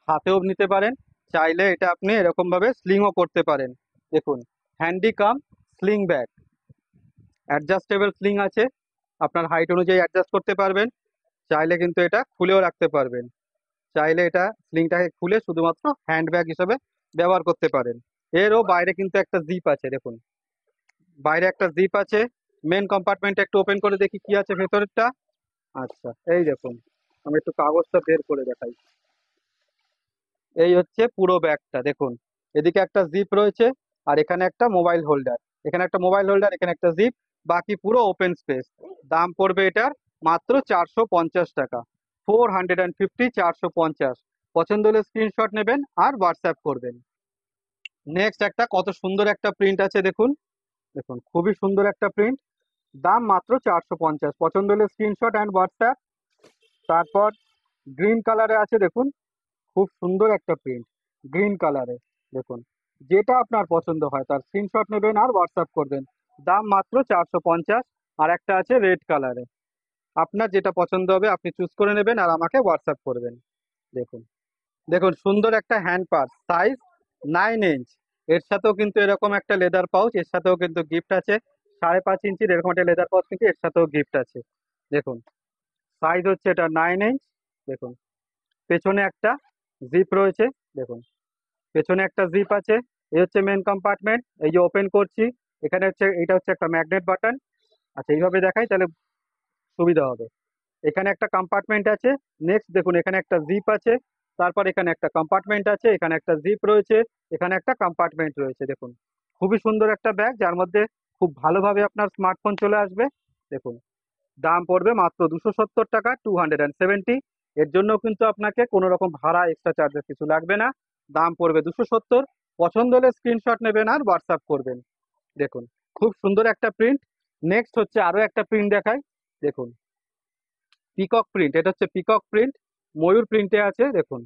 Speaker 1: হাতেও নিতে পারেন, চাইলে এটা আপনি এরকম ভাবে স্লিংও করতে পারেন। দেখুন হ্যান্ডিকাম স্লিং ব্যাগ, অ্যাডজাস্টেবল স্লিং আছে, আপনার হাইট অনুযায়ী অ্যাডজাস্ট করতে পারবেন, চাইলে কিন্তু এটা খুলেও রাখতে পারবেন, চাইলে এটা স্লিংটাকে খুলে শুধুমাত্র হ্যান্ড ব্যাগ হিসেবে ব্যবহার করতে পারেন। এরও বাইরে কিন্তু একটা জিপ আছে, দেখুন বাইরে একটা জিপ আছে। মেন কম্পার্টমেন্টটা একটু ওপেন করে দেখি কি আছে ভেতরেরটা। আচ্ছা এই দেখুন, আমি একটু কাগজটা বের করে দেখাই। এই হচ্ছে পুরো ব্যাগটা, দেখুন এদিকে একটা জিপ রয়েছে, আর এখানে একটা মোবাইল হোল্ডার, এখানে একটা মোবাইল হোল্ডার, এখানে একটা জিপ, বাকি পুরো ওপেন স্পেস। দাম পড়বে এটার মাত্র 450 টাকা। 450, 450। পছন্দ হলে স্ক্রিনশট নেবেন আর হোয়াটসঅ্যাপ করবেন। নেক্সট একটা কত সুন্দর একটা প্রিন্ট আছে, দেখুন দেখুন খুবই সুন্দর একটা প্রিন্ট, দাম মাত্র 450। পছন্দ হলে স্ক্রিনশট অ্যান্ড হোয়াটসঅ্যাপ। তারপর গ্রিন কালারে আছে, দেখুন খুব সুন্দর একটা প্রিন্ট গ্রিন কালারে, দেখুন যেটা আপনার পছন্দ হয় তার স্ক্রিনশট নেবেন আর হোয়াটসঅ্যাপ করবেন। দাম মাত্র 450। আর একটা আছে রেড কালারে, আপনার যেটা পছন্দ হবে আপনি চুজ করে নেবেন আর আমাকে হোয়াটসঅ্যাপ করবেন। দেখুন দেখুন সুন্দর একটা হ্যান্ড পার্স, সাইজ 9 ইঞ্চ। এর সাথেও কিন্তু এরকম একটা লেদার পাউচ, এর সাথেও কিন্তু গিফট আছে। 5.5 ইঞ্চির এরকম একটা লেদার পাউচ কিন্তু এর সাথেও গিফট আছে। দেখুন সাইজ হচ্ছে এটা 9 ইঞ্চ। দেখুন পেছনে একটা জিপ রয়েছে, দেখুন পেছনে একটা জিপ আছে। এই হচ্ছে মেন কম্পার্টমেন্ট, এই যে ওপেন করছি, এখানে হচ্ছে এটা হচ্ছে একটা ম্যাগনেট বাটন। আচ্ছা এইভাবে দেখাই তাহলে সুবিধা হবে। এখানে একটা কম্পার্টমেন্ট আছে। নেক্সট দেখুন এখানে একটা জিপ আছে, তারপর এখানে একটা কম্পার্টমেন্ট আছে, এখানে একটা জিপ রয়েছে, এখানে একটা কম্পার্টমেন্ট রয়েছে। দেখুন খুবই সুন্দর একটা ব্যাগ, যার মধ্যে খুব ভালোভাবে আপনার স্মার্টফোন চলে আসবে। দেখুন দাম পড়বে মাত্র 270 টাকা, 270। এর জন্য কিন্তু আপনাকে কোনো রকম ভাড়া এক্সট্রা চার্জেস কিছু লাগবে না, দাম পড়বে 270। পছন্দ হলে স্ক্রিনশট নেবেন আর হোয়াটসঅ্যাপ করবেন। দেখুন খুব সুন্দর একটা প্রিন্ট। নেক্সট হচ্ছে আরো একটা প্রিন্ট দেখাই, দেখুন পিকক প্রিন্ট, এটা হচ্ছে পিকক প্রিন্ট, ময়ূর প্রিন্টে আছে। দেখুন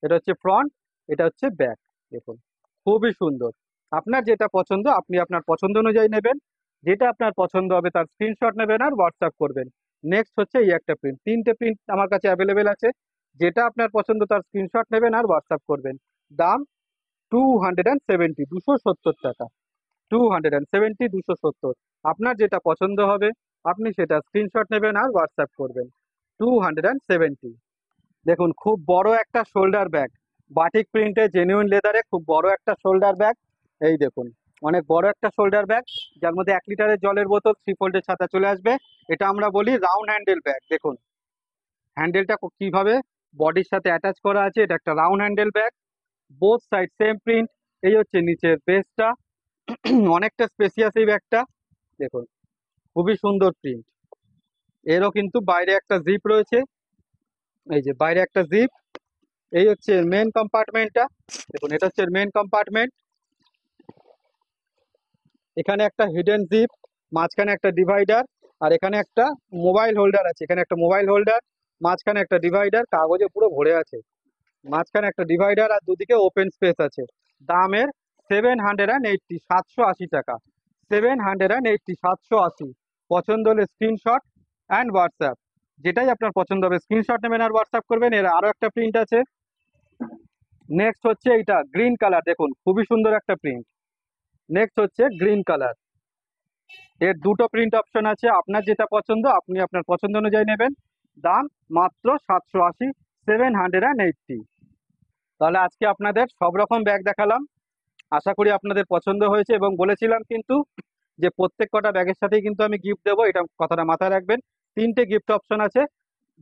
Speaker 1: এটা হচ্ছে ফ্রন্ট, এটা হচ্ছে ব্যাক। দেখুন খুবই সুন্দর, আপনার যেটা পছন্দ আপনি আপনার পছন্দ অনুযায়ী নেবেন, যেটা আপনার পছন্দ হবে তার স্ক্রিনশট নেবেন আর হোয়াটসঅ্যাপ করবেন। নেক্সট হচ্ছে এই একটা প্রিন্ট, তিনটে প্রিন্ট আমার কাছে অ্যাভেলেবেল আছে, যেটা আপনার পছন্দ তার স্ক্রিনশট নেবেন আর হোয়াটসঅ্যাপ করবেন। দাম 270, 270 টাকা। 270, 270। আপনার যেটা পছন্দ হবে আপনি সেটা স্ক্রিনশট নেবেন আর হোয়াটসঅ্যাপ করবেন। 270। দেখুন খুব বড় একটা শোল্ডার ব্যাগ, বাটিক প্রিন্টে জেনুইন লেদারে খুব বড় একটা শোল্ডার ব্যাগ। এই দেখুন অনেক বড় একটা শোল্ডার ব্যাগ, যার মধ্যে 1 লিটারের জলের বোতল, 3 ফোল্ডের ছাতা চলে আসবে। এটা আমরা বলি রাউন্ড হ্যান্ডেল ব্যাগ। দেখুন হ্যান্ডেলটা কিভাবে বডির সাথে অ্যাটাচ করা আছে, এটা একটা round handle bag. Both side same print. এই হচ্ছে নিচের বেসটা, অনেকটা স্পেসিয়াস এই ব্যাগটা। দেখুন খুবই সুন্দর প্রিন্ট। এরও কিন্তু বাইরে একটা জিপ রয়েছে, এই যে বাইরে একটা জিপ। এই হচ্ছে মেন কম্পার্টমেন্টটা, দেখুন এটা হচ্ছে মেন কম্পার্টমেন্ট। এখানে একটা হিডেন জিপ, মাঝখানে একটা ডিভাইডার, আর এখানে একটা মোবাইল হোল্ডার আছে, এখানে একটা মোবাইল হোল্ডার, মাঝখানে একটা ডিভাইডার, কাগজে পুরো ভরে আছে। মাঝখানে একটা ডিভাইডার আর দুদিকে ওপেন স্পেস আছে। দামের 780, 780 টাকা। 780, 780। পছন্দ হলে স্ক্রিনশট অ্যান্ড হোয়াটসঅ্যাপ, যেটাই আপনার পছন্দ হবে স্ক্রিনশট নেবেন আর হোয়াটসঅ্যাপ করবেন। এর আরো একটা প্রিন্ট আছে। নেক্সট হচ্ছে এইটা গ্রিন কালার, দেখুন খুবই সুন্দর একটা প্রিন্ট। নেক্সট হচ্ছে গ্রিন কালার, এর দুটো প্রিন্ট অপশন আছে, আপনার যেটা পছন্দ আপনি আপনার পছন্দ অনুযায়ী নেবেন। দাম মাত্র 780, 780। তাহলে আজকে আপনাদের সব রকম ব্যাগ দেখালাম, আশা করি আপনাদের পছন্দ হয়েছে, এবং বলেছিলাম কিন্তু যে প্রত্যেক কটা ব্যাগের সাথেই কিন্তু আমি গিফট দেবো, এটা কথাটা মাথায় রাখবেন। 3টে গিফট অপশন আছে,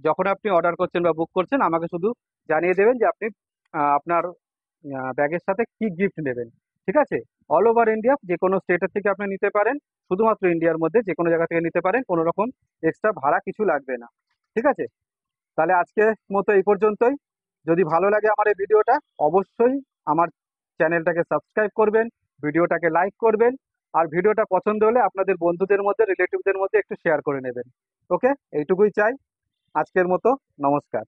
Speaker 1: যখন আপনি অর্ডার করছেন বা বুক করছেন আমাকে শুধু জানিয়ে দেবেন যে আপনি আপনার ব্যাগের সাথে কি গিফট নেবেন। ঠিক আছে, অল ওভার ইন্ডিয়া যে কোনো স্টেটের থেকে আপনি নিতে পারেন, শুধুমাত্র ইন্ডিয়ার মধ্যে যে কোনো জায়গা থেকে নিতে পারেন, কোনো রকম এক্সট্রা ভাড়া কিছু লাগবে না। ঠিক আছে, তাহলে আজকে মতো এই পর্যন্তই। যদি ভালো লাগে আমার এই ভিডিওটা, অবশ্যই আমার চ্যানেলটাকে সাবস্ক্রাইব করবেন, ভিডিওটাকে লাইক করবেন, আর ভিডিওটা পছন্দ হলে আপনাদের বন্ধুদের মধ্যে, রিলেটিভদের মধ্যে একটু শেয়ার করে নেবেন। ওকে, এইটুকুই চাই। আজকের মতো নমস্কার।